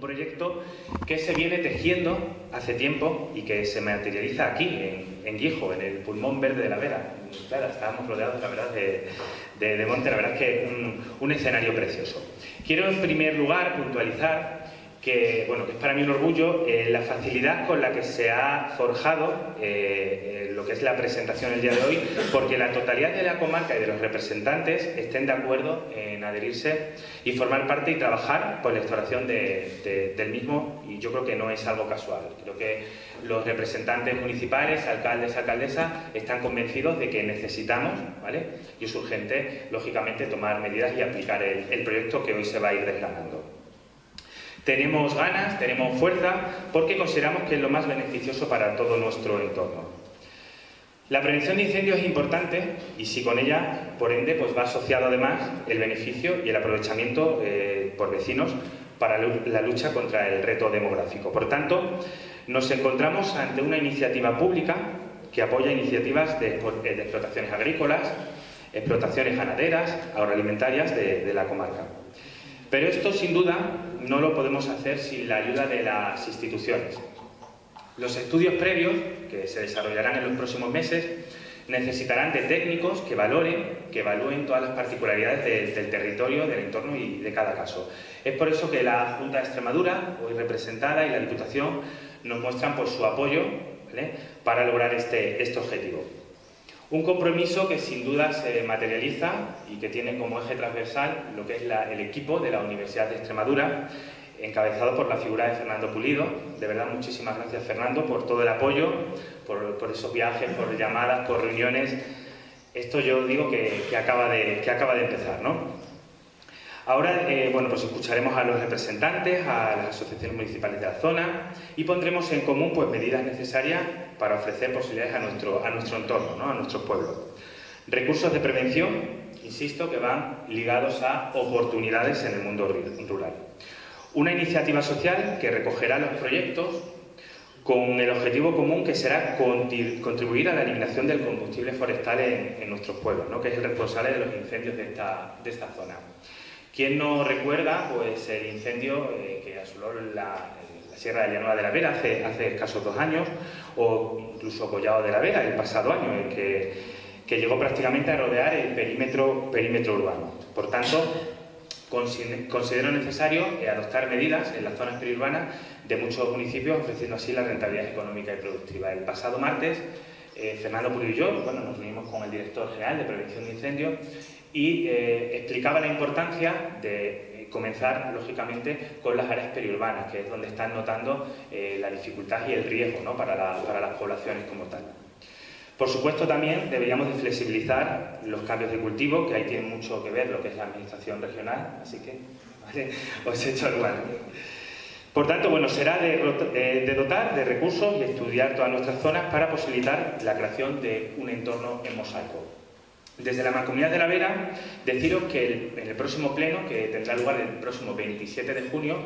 proyecto que se viene tejiendo hace tiempo y que se materializa aquí, en Guijo, en el pulmón verde de La Vera. Claro, estábamos rodeados, la verdad, de monte, la verdad es que un escenario precioso. Quiero, en primer lugar, puntualizar que, bueno, que es para mí un orgullo la facilidad con la que se ha forjado lo que es la presentación el día de hoy, porque la totalidad de la comarca y de los representantes estén de acuerdo en adherirse y formar parte y trabajar por la instauración del mismo, y yo creo que no es algo casual. Creo que los representantes municipales, alcaldes, alcaldesas, están convencidos de que necesitamos, ¿vale? Y es urgente, lógicamente, tomar medidas y aplicar el proyecto que hoy se va a ir desgranando. Tenemos ganas, tenemos fuerza, porque consideramos que es lo más beneficioso para todo nuestro entorno. La prevención de incendios es importante y si con ella, por ende, pues va asociado además el beneficio y el aprovechamiento por vecinos para la lucha contra el reto demográfico. Por tanto, nos encontramos ante una iniciativa pública que apoya iniciativas de explotaciones agrícolas, explotaciones ganaderas, agroalimentarias de la comarca. Pero esto, sin duda, no lo podemos hacer sin la ayuda de las instituciones. Los estudios previos, que se desarrollarán en los próximos meses, necesitarán de técnicos que evalúen todas las particularidades del territorio, del entorno y de cada caso. Es por eso que la Junta de Extremadura, hoy representada, y la Diputación nos muestran por su apoyo, ¿vale?, para lograr este objetivo. Un compromiso que sin duda se materializa y que tiene como eje transversal lo que es el equipo de la Universidad de Extremadura, encabezado por la figura de Fernando Pulido. De verdad, muchísimas gracias, Fernando, por todo el apoyo, por esos viajes, por llamadas, por reuniones. Esto yo digo que acaba de empezar, ¿no? Ahora, bueno, pues escucharemos a los representantes, a las asociaciones municipales de la zona y pondremos en común, pues, medidas necesarias para ofrecer posibilidades a nuestro entorno, ¿no?, a nuestros pueblos. Recursos de prevención, insisto, que van ligados a oportunidades en el mundo rural. Una iniciativa social que recogerá los proyectos con el objetivo común que será contribuir a la eliminación del combustible forestal en nuestros pueblos, ¿no?, que es el responsable de los incendios de esta zona. ¿Quién no recuerda, pues, el incendio que asoló la Sierra de Llanuda de la Vera hace escasos 2 años, o incluso Collado de la Vera el pasado año, en que llegó prácticamente a rodear el perímetro urbano? Por tanto, considero necesario adoptar medidas en las zonas periurbanas de muchos municipios, ofreciendo así la rentabilidad económica y productiva. El pasado martes, Fernando Pulido y yo, bueno, nos reunimos con el director general de Prevención de Incendios y explicaba la importancia de comenzar, lógicamente, con las áreas periurbanas, que es donde están notando la dificultad y el riesgo, ¿no?, para las poblaciones como tal. Por supuesto, también deberíamos de flexibilizar los cambios de cultivo, que ahí tiene mucho que ver lo que es la administración regional, así que, ¿vale?, os he hecho el guante. Por tanto, bueno, será de dotar de recursos y estudiar todas nuestras zonas para posibilitar la creación de un entorno en mosaico. Desde la Mancomunidad de La Vera, deciros que en el próximo pleno, que tendrá lugar el próximo 27 de junio,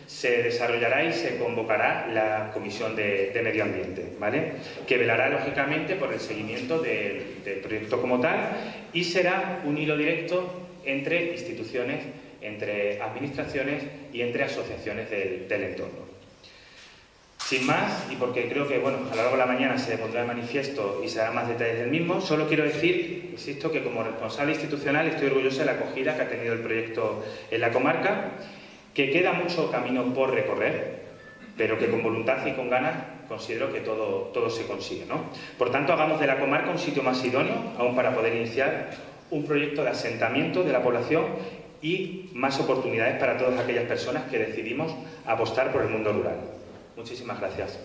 se desarrollará y se convocará la Comisión de Medio Ambiente, ¿vale?, que velará, lógicamente, por el seguimiento del proyecto como tal y será un hilo directo entre instituciones, entre administraciones y entre asociaciones del entorno. Sin más, y porque creo que, bueno, a lo largo de la mañana se pondrá de manifiesto y se darán más detalles del mismo, solo quiero decir, insisto, que como responsable institucional estoy orgulloso de la acogida que ha tenido el proyecto en la comarca, que queda mucho camino por recorrer, pero que con voluntad y con ganas considero que todo se consigue, ¿no? Por tanto, hagamos de la comarca un sitio más idóneo, aún para poder iniciar un proyecto de asentamiento de la población y más oportunidades para todas aquellas personas que decidimos apostar por el mundo rural. Muchísimas gracias.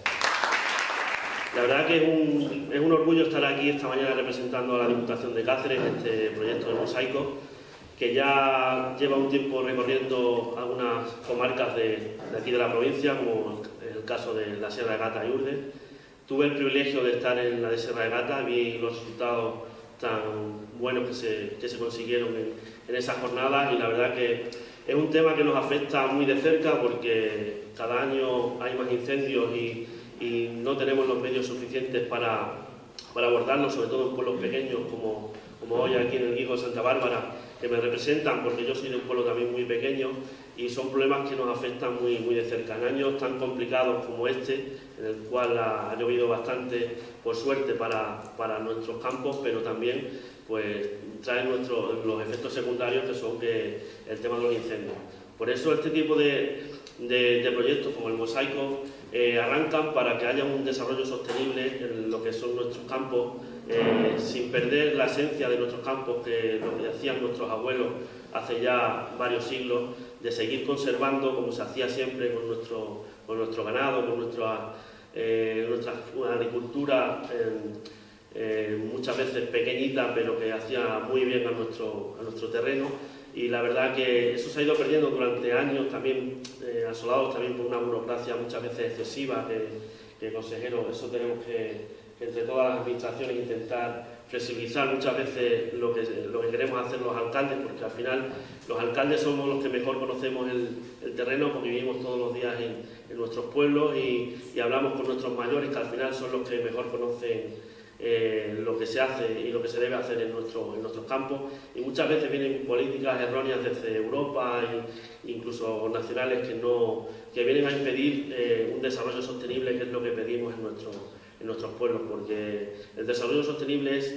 La verdad que es un orgullo estar aquí esta mañana representando a la Diputación de Cáceres en este proyecto de mosaico, que ya lleva un tiempo recorriendo algunas comarcas de aquí de la provincia, como el caso de la Sierra de Gata y Urdes. Tuve el privilegio de estar en la de Sierra de Gata, vi los resultados tan buenos que se consiguieron en esas jornadas, y la verdad que es un tema que nos afecta muy de cerca porque cada año hay más incendios y no tenemos los medios suficientes para abordarlos, sobre todo en pueblos pequeños como hoy aquí en el Guijo de Santa Bárbara, que me representan porque yo soy de un pueblo también muy pequeño y son problemas que nos afectan muy de cerca. En años tan complicados como este, en el cual ha llovido bastante, por suerte, para nuestros campos, pero también pues trae los efectos secundarios, que son el tema de los incendios. Por eso este tipo de proyectos como el Mosaico arrancan para que haya un desarrollo sostenible en lo que son nuestros campos, sin perder la esencia de nuestros campos, que lo que hacían nuestros abuelos hace ya varios siglos, de seguir conservando, como se hacía siempre, con nuestro ganado, con nuestra agricultura, muchas veces pequeñita, pero que hacía muy bien a nuestro terreno. Y la verdad que eso se ha ido perdiendo durante años, también asolados también por una burocracia muchas veces excesiva, que consejero, eso tenemos que entre todas las administraciones intentar flexibilizar muchas veces lo que queremos hacer los alcaldes, porque al final los alcaldes somos los que mejor conocemos el terreno, porque vivimos todos los días en nuestros pueblos y hablamos con nuestros mayores, que al final son los que mejor conocen lo que se hace y lo que se debe hacer en nuestros campos, y muchas veces vienen políticas erróneas desde Europa e incluso nacionales que vienen a impedir un desarrollo sostenible, que es lo que pedimos en nuestros pueblos, porque el desarrollo sostenible es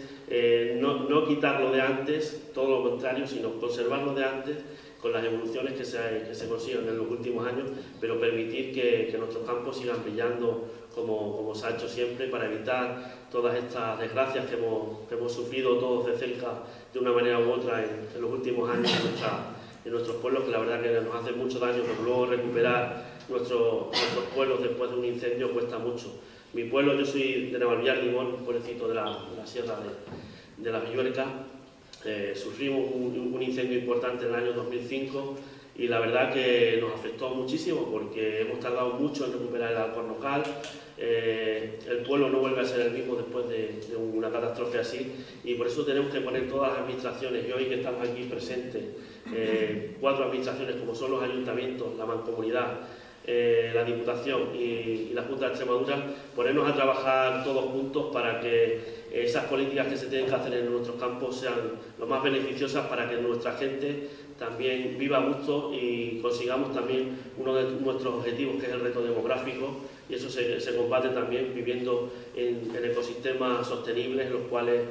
no quitarlo de antes, todo lo contrario, sino conservarlo de antes con las evoluciones que se consiguen en los últimos años, pero permitir que nuestros campos sigan brillando como se ha hecho siempre, para evitar todas estas desgracias que hemos sufrido todos de cerca de una manera u otra en los últimos años en nuestros pueblos, que la verdad que nos hace mucho daño, pero luego recuperar nuestros pueblos después de un incendio cuesta mucho. Mi pueblo, yo soy de Navalvillar, Limón, un pueblecito de la sierra de la Villuerca. Sufrimos un incendio importante en el año 2005 y la verdad que nos afectó muchísimo, porque hemos tardado mucho en recuperar el alcornocal. El pueblo no vuelve a ser el mismo después de una catástrofe así, y por eso tenemos que poner todas las administraciones, y hoy que estamos aquí presentes, 4 administraciones como son los ayuntamientos, la mancomunidad, la Diputación y la Junta de Extremadura, ponernos a trabajar todos juntos para que esas políticas que se tienen que hacer en nuestros campos sean lo más beneficiosas, para que nuestra gente también viva a gusto y consigamos también uno de nuestros objetivos, que es el reto demográfico, y eso se combate también viviendo en ecosistemas sostenibles, en los cuales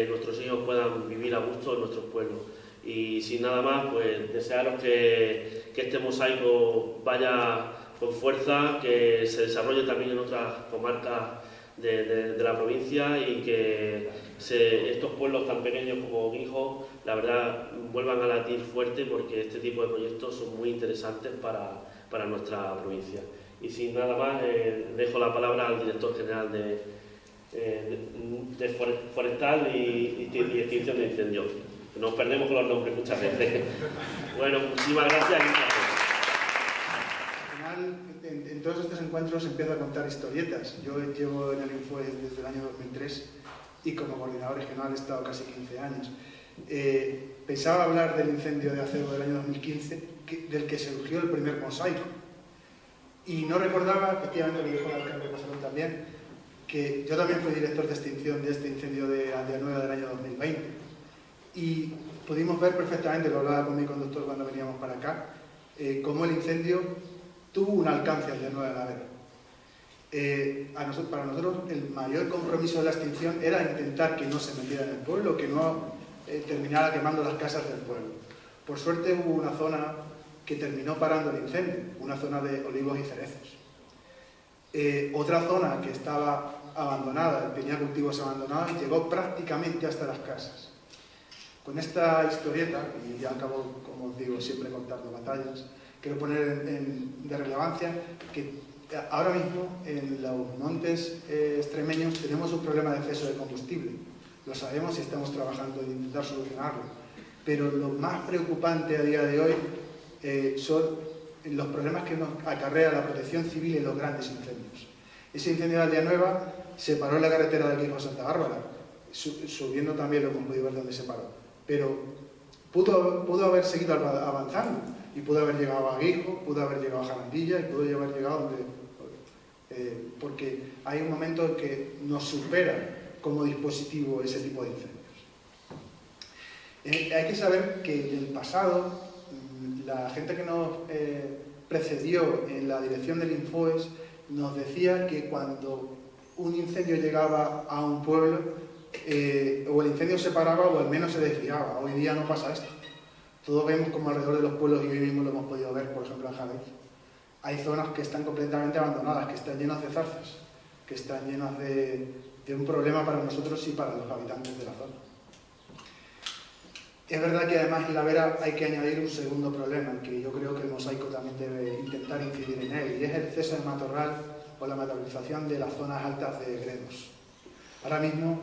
nuestros hijos puedan vivir a gusto en nuestros pueblos. Y sin nada más, pues desearos que este mosaico vaya con fuerza, que se desarrolle también en otras comarcas de la provincia, y que estos pueblos tan pequeños como Guijo, la verdad, vuelvan a latir fuerte, porque este tipo de proyectos son muy interesantes para nuestra provincia. Y sin nada más, dejo la palabra al director general de Forestal y Extinción de Incendios. Nos perdemos con los nombres muchas veces. Bueno, muchísimas gracias. Al final, en todos estos encuentros empiezo a contar historietas. Yo llevo en el Info desde el año 2003 y como coordinador regional he estado casi 15 años. Pensaba hablar del incendio de acero del año 2015, del que surgió el primer mosaico. Y no recordaba, efectivamente lo dijo el alcalde Pasarón también, que yo también fui director de extinción de este incendio de Aldea Nueva del año 2020. Y pudimos ver perfectamente, lo hablaba con mi conductor cuando veníamos para acá, cómo el incendio tuvo un alcance al de Nueva de la Vera. Para nosotros el mayor compromiso de la extinción era intentar que no se metiera en el pueblo, que no terminara quemando las casas del pueblo. Por suerte hubo una zona que terminó parando el incendio, una zona de olivos y cerezos. Otra zona que estaba abandonada, tenía cultivos abandonados, llegó prácticamente hasta las casas. Con esta historieta, y ya acabo, como os digo, siempre contando batallas, quiero poner de relevancia que ahora mismo en los montes extremeños tenemos un problema de exceso de combustible. Lo sabemos y estamos trabajando en intentar solucionarlo. Pero lo más preocupante a día de hoy son los problemas que nos acarrea la protección civil en los grandes incendios. Ese incendio de Aldea Nueva se paró en la carretera de Guijo a Santa Bárbara, subiendo también lo hemos podido ver donde se paró. Pero pudo haber seguido avanzando y pudo haber llegado a Guijo, pudo haber llegado a Jarandilla y pudo haber llegado porque hay un momento en que nos supera como dispositivo ese tipo de incendios. Hay que saber que en el pasado la gente que nos precedió en la dirección del Infoes nos decía que cuando un incendio llegaba a un pueblo, o el incendio se paraba o al menos se desviaba. Hoy día no pasa esto. Todos vemos como alrededor de los pueblos, y hoy mismo lo hemos podido ver, por ejemplo en Jaén, hay zonas que están completamente abandonadas, que están llenas de zarzas, que están llenas de un problema para nosotros y para los habitantes de la zona. Es verdad que además en La Vera hay que añadir un segundo problema, que yo creo que el Mosaico también debe intentar incidir en él, y es el cese de matorral o la metabolización de las zonas altas de Gredos. Ahora mismo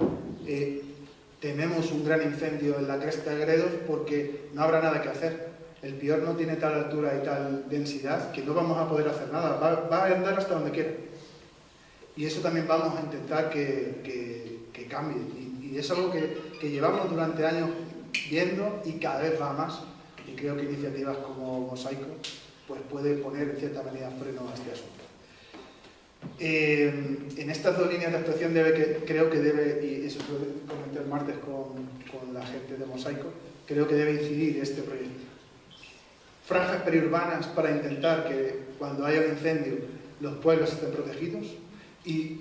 tememos un gran incendio en la cresta de Gredos porque no habrá nada que hacer. El Pior no tiene tal altura y tal densidad que no vamos a poder hacer nada, va a andar hasta donde quiera. Y eso también vamos a intentar que cambie. Y es algo que llevamos durante años viendo y cada vez va más. Y creo que iniciativas como Mosaico pues puede poner en cierta medida freno a este asunto. En estas dos líneas de actuación creo que debe, y eso lo comenté el martes con la gente de Mosaico, creo que debe incidir este proyecto. Franjas periurbanas para intentar que cuando haya un incendio los pueblos estén protegidos y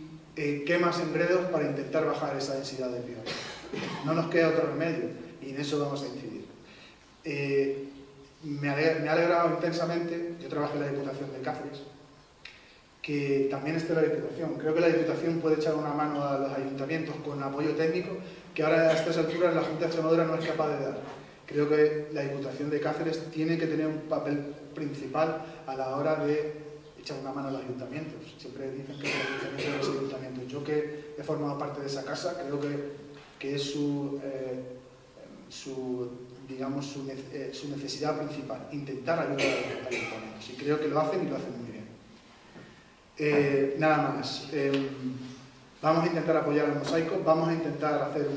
quemas en Gredos para intentar bajar esa densidad de Pior. No nos queda otro remedio y en eso vamos a incidir. Me ha alegrado intensamente, yo trabajé en la Diputación de Cáceres, que también esté la Diputación. Creo que la Diputación puede echar una mano a los ayuntamientos con apoyo técnico que ahora a estas alturas la Junta de Extremadura no es capaz de dar. Creo que la Diputación de Cáceres tiene que tener un papel principal a la hora de echar una mano a los ayuntamientos. Siempre dicen que los ayuntamientos. Yo que he formado parte de esa casa, creo que es su necesidad principal, intentar ayudar a los ayuntamientos. Y creo que lo hacen y lo hacen muy bien. Nada más. Vamos a intentar apoyar al Mosaico, vamos a intentar hacer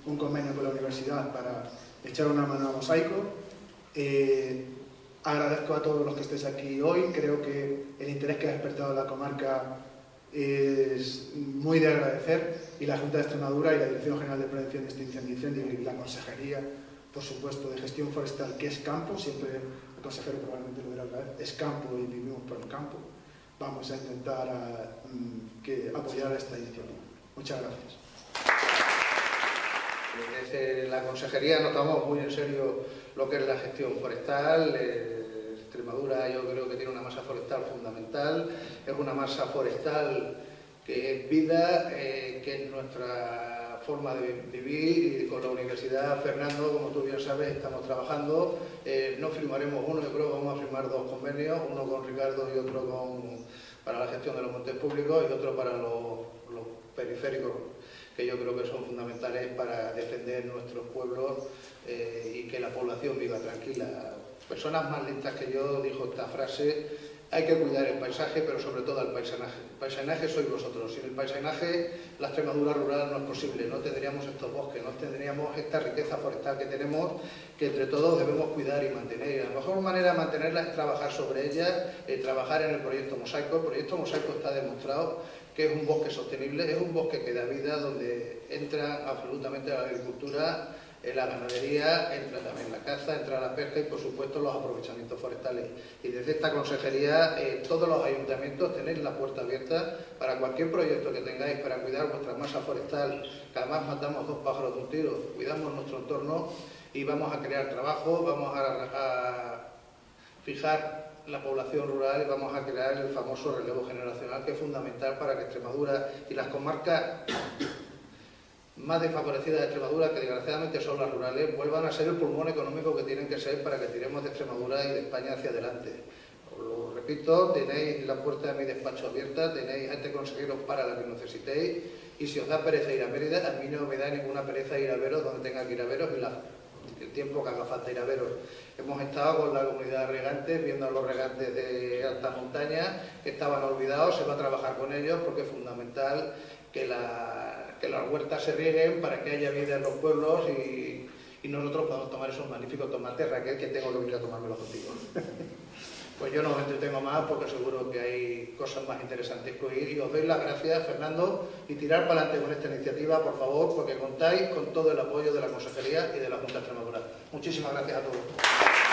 un convenio con la universidad para echar una mano a Mosaico. Agradezco a todos los que estéis aquí hoy. Creo que el interés que ha despertado la comarca es muy de agradecer, y la Junta de Extremadura y la Dirección General de Prevención de Extinción de Incendios y la Consejería, por supuesto, de Gestión Forestal, que es campo, siempre el consejero probablemente lo dirá otra vez, es campo y vivimos por el campo. Vamos a intentar apoyar esta iniciativa. Muchas gracias. Desde la Consejería nos tomamos muy en serio lo que es la gestión forestal. Extremadura yo creo que tiene una masa forestal fundamental, es una masa forestal que es vida, que es nuestra forma de vivir, y con la Universidad, Fernando, como tú bien sabes, estamos trabajando. No firmaremos uno, yo creo que vamos a firmar dos convenios, uno con Ricardo y otro para la gestión de los montes públicos y otro para los periféricos, que yo creo que son fundamentales para defender nuestros pueblos y que la población viva tranquila. Personas más lentas que yo dijo esta frase: hay que cuidar el paisaje, pero sobre todo el paisanaje. El paisanaje sois vosotros. Sin el paisanaje, la Extremadura rural no es posible. No tendríamos estos bosques, no tendríamos esta riqueza forestal que tenemos, que entre todos debemos cuidar y mantener. Y la mejor manera de mantenerla es trabajar sobre ella, trabajar en el proyecto Mosaico. El proyecto Mosaico está demostrado que es un bosque sostenible, es un bosque que da vida, donde entra absolutamente la agricultura, la ganadería, entra también la caza, entra la pesca y, por supuesto, los aprovechamientos forestales. Y desde esta consejería, todos los ayuntamientos tenéis la puerta abierta para cualquier proyecto que tengáis para cuidar vuestra masa forestal, que además matamos dos pájaros de un tiro, cuidamos nuestro entorno y vamos a crear trabajo, vamos a fijar la población rural y vamos a crear el famoso relevo generacional, que es fundamental para que Extremadura y las comarcas más desfavorecidas de Extremadura, que desgraciadamente son las rurales, vuelvan a ser el pulmón económico que tienen que ser para que tiremos de Extremadura y de España hacia adelante. Os lo repito, tenéis la puerta de mi despacho abierta, tenéis a este consejero para la que necesitéis, y si os da pereza ir a Mérida, a mí no me da ninguna pereza ir a veros donde tenga que ir a veros y el tiempo que haga falta ir a veros. Hemos estado con la comunidad de regantes, viendo a los regantes de alta montaña que estaban olvidados. Se va a trabajar con ellos porque es fundamental que las huertas se rieguen para que haya vida en los pueblos y nosotros podamos tomar esos magníficos tomates. Raquel, que tengo que venir a tomármelos contigo. Pues yo no os entretengo más porque seguro que hay cosas más interesantes que oír, y os doy las gracias, Fernando, y tirar para adelante con esta iniciativa, por favor, porque contáis con todo el apoyo de la Consejería y de la Junta de Extremadura. Muchísimas gracias a todos.